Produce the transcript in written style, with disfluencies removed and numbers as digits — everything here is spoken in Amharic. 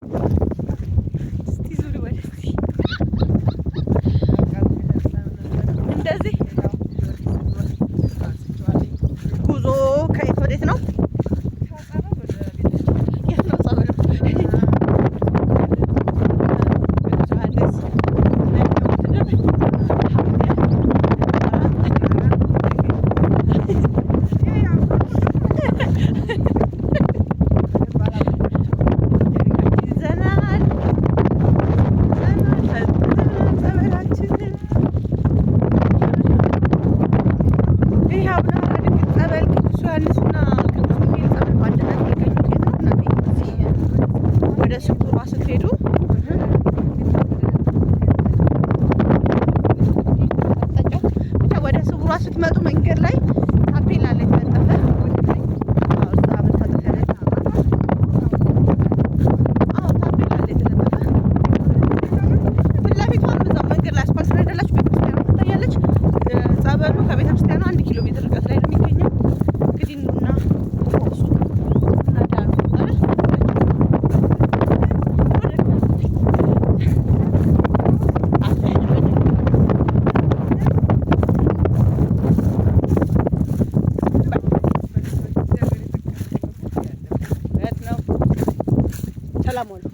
እስቲ ዙሪ ወደዚህ እንደዚህ ጉዞ ከየት ወዴት ነው? የት ነው ጸበሉ? ወደ ስኩሯ ስትሄዱ ብቻ ወደ ስኩሯ ስትመጡ መንገድ ላይ ታፔላ አለ የተለጠፈ። ታፔላ አለ የተለጠፈ ፊት ለፊቷም እዛው መንገድ ላይ አስፓልት ላይ አይደላችሁ ቤተክርስቲያኗ ትታያለች። ጸበሉ ከቤተክርስቲያኗ 1 ኪሎ ሜትር ርቀት ላይ ነው የሚገኘው። እንግዲህ ኑና እሱ እናዳሉ አይደል? ሰላም ዋሉ።